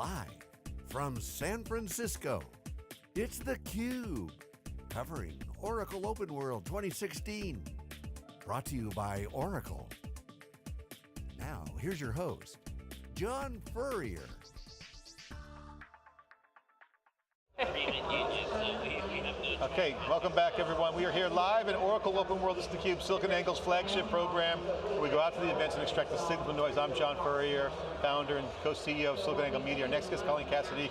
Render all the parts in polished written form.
Live from San Francisco, it's theCUBE, covering Oracle OpenWorld 2016. Brought to you by Oracle. Now, here's your host, John Furrier. Okay, welcome back everyone. We are here live in Oracle OpenWorld. This is theCUBE, SiliconANGLE's flagship program, where we go out to the events and extract the signal from noise. I'm John Furrier, founder and co-CEO of SiliconANGLE Media. Our next guest, Colleen Cassity.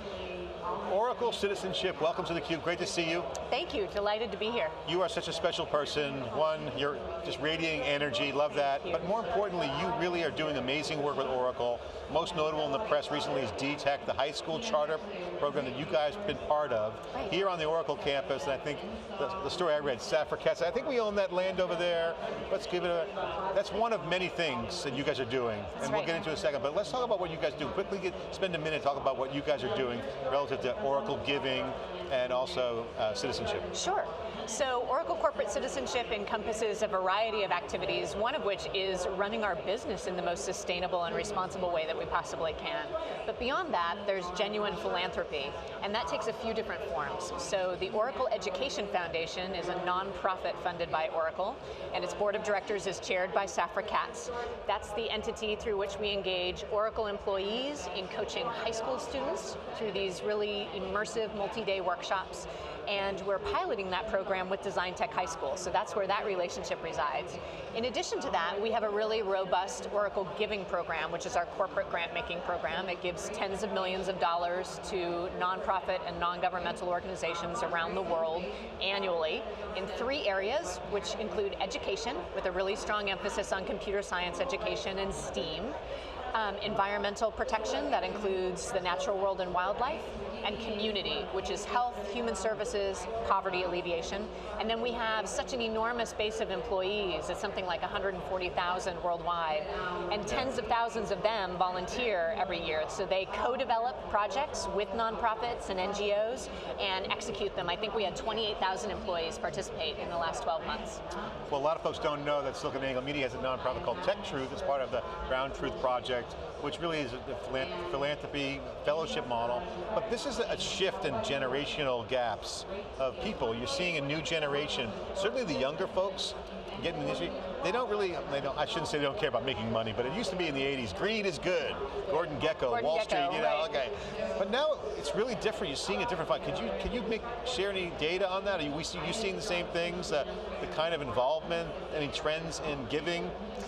Oracle Citizenship, welcome to theCUBE, great to see you. Thank you, delighted to be here. You are such a special person. One, you're just radiating energy, love that. But more importantly, you really are doing amazing work with Oracle. Most notable in the press recently is DTech, the high school charter program that you guys have been part of, here on the Oracle campus. And I think the story I read, Safford Cassity, I think we own that land over there. Let's give it that's one of many things that you guys are doing. And we'll get into it in a second, but let's talk about what you guys do. Quickly spend a minute, talk about what you guys are doing relative to Oracle Giving and also citizenship. Sure. So Oracle Corporate Citizenship encompasses a variety of activities, one of which is running our business in the most sustainable and responsible way that we possibly can. But beyond that, there's genuine philanthropy, and that takes a few different forms. So the Oracle Education Foundation is a nonprofit funded by Oracle, and its board of directors is chaired by Safford Katz. That's the entity through which we engage Oracle employees in coaching high school students through these really immersive multi-day workshops. And we're piloting that program with Design Tech High School, so that's where that relationship resides. In addition to that, we have a really robust Oracle Giving program, which is our corporate grant-making program. It gives tens of millions of dollars to nonprofit and non-governmental organizations around the world annually in 3 areas, which include education, with a really strong emphasis on computer science education and STEAM, environmental protection, that includes the natural world and wildlife, and community, which is health, human services, poverty alleviation. And then we have such an enormous base of employees, it's something like 140,000 worldwide, and tens of thousands of them volunteer every year. So they co-develop projects with nonprofits and NGOs and execute them. I think we had 28,000 employees participate in the last 12 months. Well, a lot of folks don't know that SiliconANGLE Media has a nonprofit called Tech Truth. It's part of the Ground Truth Project, which really is a philanthropy fellowship model. But this is a shift in generational gaps of people. You're seeing a new generation, certainly the younger folks getting in the industry, I shouldn't say they don't care about making money, but it used to be in the 80s, greed is good. Gordon Gekko, Wall Street, you know, okay. But now it's really different, you're seeing a different fight. Could you share any data on that? Are you seeing the same things, the kind of involvement, any trends in giving,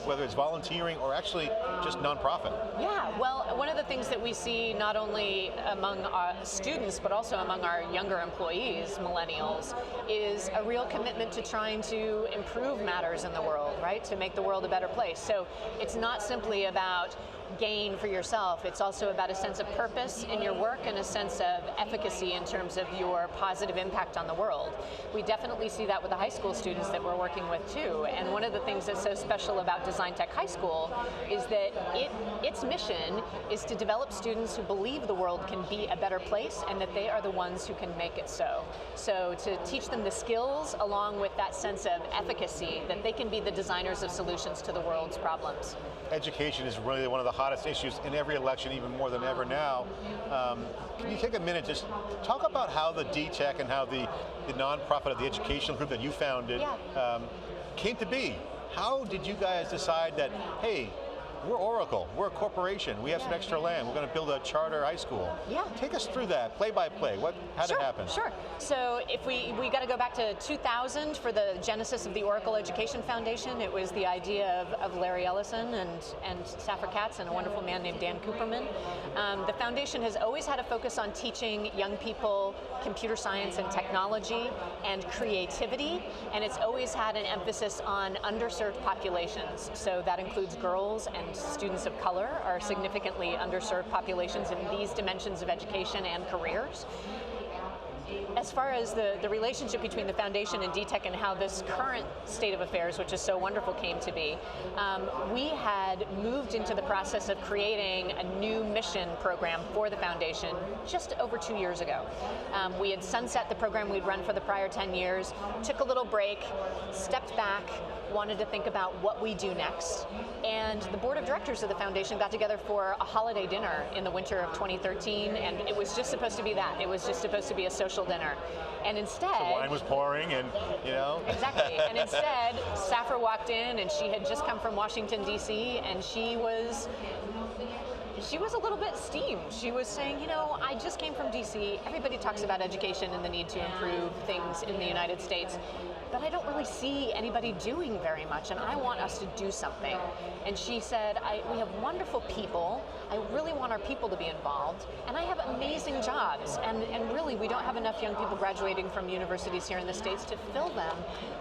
whether it's volunteering or actually just nonprofit? Yeah, well, one of the things that we see not only among our students, but also among our younger employees, millennials, is a real commitment to trying to improve matters in the world, right? To make the world a better place. So it's not simply about gain for yourself, it's also about a sense of purpose in your work and a sense of efficacy in terms of your positive impact on the world. We definitely see that with the high school students that we're working with too, and one of the things that's so special about Design Tech High School is that its mission is to develop students who believe the world can be a better place and that they are the ones who can make it so. So to teach them the skills along with that sense of efficacy that they can be the designers of solutions to the world's problems. Education is really one of the hottest issues in every election, even more than ever now. Can you take a minute, just talk about how the DTech and how the nonprofit of the educational group that you founded came to be? How did you guys decide that, hey, we're Oracle, we're a corporation, we have some extra land, we're going to build a charter high school. Yeah. Take us through that, play by play, how did it happen? Sure, so if we got to go back to 2000 for the genesis of the Oracle Education Foundation. It was the idea of Larry Ellison and Safford Katz and a wonderful man named Dan Cooperman. The foundation has always had a focus on teaching young people computer science and technology and creativity, and it's always had an emphasis on underserved populations. So that includes girls and students of color are significantly underserved populations in these dimensions of education and careers. as far as the relationship between the foundation and DTech and how this current state of affairs, which is so wonderful, came to be, we had moved into the process of creating a new mission program for the foundation just over 2 years ago. We had sunset the program we'd run for the prior 10 years, took a little break, stepped back, wanted to think about what we do next. And the board of directors of the foundation got together for a holiday dinner in the winter of 2013, and it was just supposed to be that. It was just supposed to be a social dinner. And instead... The wine was pouring and, you know... Exactly, and instead, Safra walked in and she had just come from Washington, D.C., and she was a little bit steamed. She was saying, you know, I just came from DC. Everybody talks about education and the need to improve things in the United States, but I don't really see anybody doing very much, and I want us to do something. And she said, we have wonderful people. I really want our people to be involved, and I have amazing jobs, and really we don't have enough young people graduating from universities here in the States to fill them.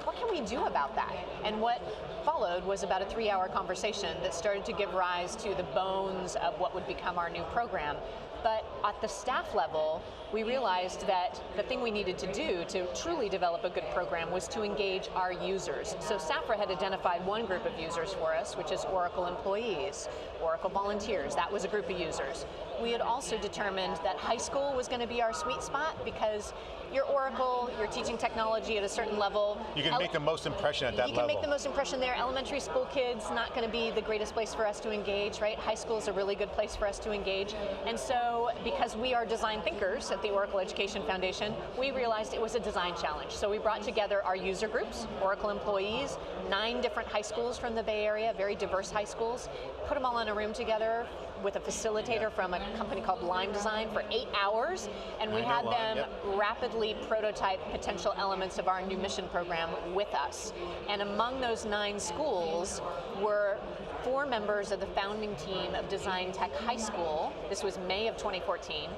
What can we do about that? And what followed was about a 3-hour conversation that started to give rise to the bones of what would become our new program. But at the staff level, we realized that the thing we needed to do to truly develop a good program was to engage our users. So Safra had identified one group of users for us, which is Oracle employees, Oracle volunteers. That was a group of users. We had also determined that high school was going to be our sweet spot because you're Oracle, you're teaching technology at a certain level. You can make the most impression at that level. You can make the most impression there. Elementary school kids, not going to be the greatest place for us to engage, right? High school is a really good place for us to engage. And so, because we are design thinkers at the Oracle Education Foundation, we realized it was a design challenge. So we brought together our user groups, Oracle employees, 9 different high schools from the Bay Area, very diverse high schools, put them all in a room together with a facilitator from a company called Lime Design for 8 hours, and we had them rapidly prototype potential elements of our new mission program with us. And among those 9 schools were 4 members of the founding team of Design Tech High School. This was May of 2014.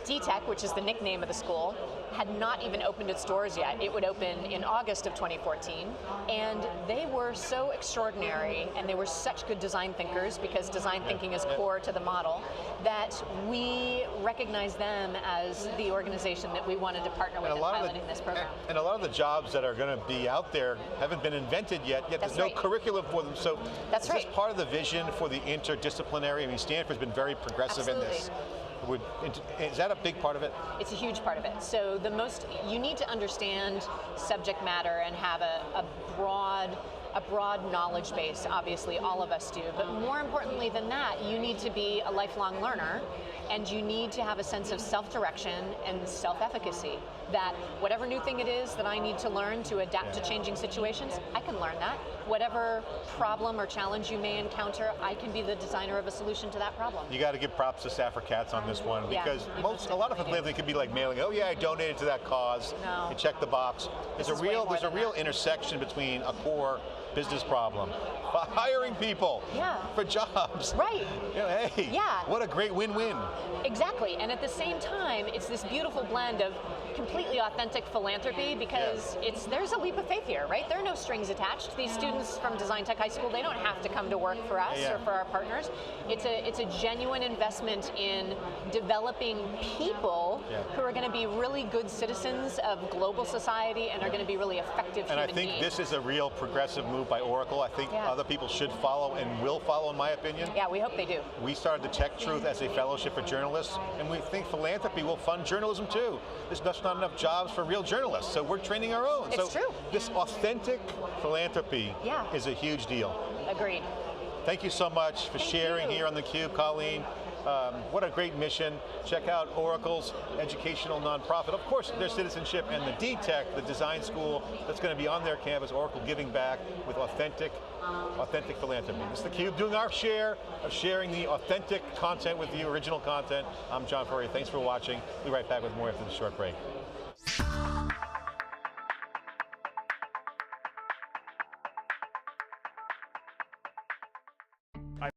DTech, which is the nickname of the school, had not even opened its doors yet. It would open in August of 2014. And they were so extraordinary, and they were such good design thinkers, because design thinking is core to the model, that we recognized them as the organization that we wanted to partner with in piloting this program. And a lot of the jobs that are going to be out there haven't been invented yet there's no curriculum for them. So is this part of the vision for the interdisciplinary? I mean, Stanford's been very progressive in this. Is that a big part of it? It's a huge part of it. So you need to understand subject matter and have a broad knowledge base, obviously all of us do, but more importantly than that, you need to be a lifelong learner, and you need to have a sense of self-direction and self-efficacy, that whatever new thing it is that I need to learn to adapt to changing situations, I can learn that. Whatever problem or challenge you may encounter, I can be the designer of a solution to that problem. You got to give props to Safra Katz on this one, because a lot of it lately could be like mailing, oh yeah, I donated to that cause, you check the box. There's a real intersection between a core business problem, hiring people for jobs. Right. You know, hey, what a great win-win. Exactly, and at the same time, it's this beautiful blend of completely authentic philanthropy, because there's a leap of faith here, right? There are no strings attached. These students from Design Tech High School, they don't have to come to work for us or for our partners. It's a genuine investment in developing people who are going to be really good citizens of global society and are going to be really effective human beings. And I think this is a real progressive move by Oracle. I think other people should follow and will follow, in my opinion. Yeah, we hope they do. We started the Tech Truth as a fellowship for journalists, and we think philanthropy will fund journalism too. There's just not enough jobs for real journalists, so we're training our own. It's true. This authentic philanthropy is a huge deal. Agreed. Thank you so much for sharing here on theCUBE, Colleen. What a great mission. Check out Oracle's educational nonprofit. Of course, their citizenship, and the DTech, the design school that's going to be on their campus, Oracle giving back with authentic philanthropy. This is theCUBE doing our share of sharing the authentic content with you, original content. I'm John Furrier, thanks for watching. We'll be right back with more after this short break.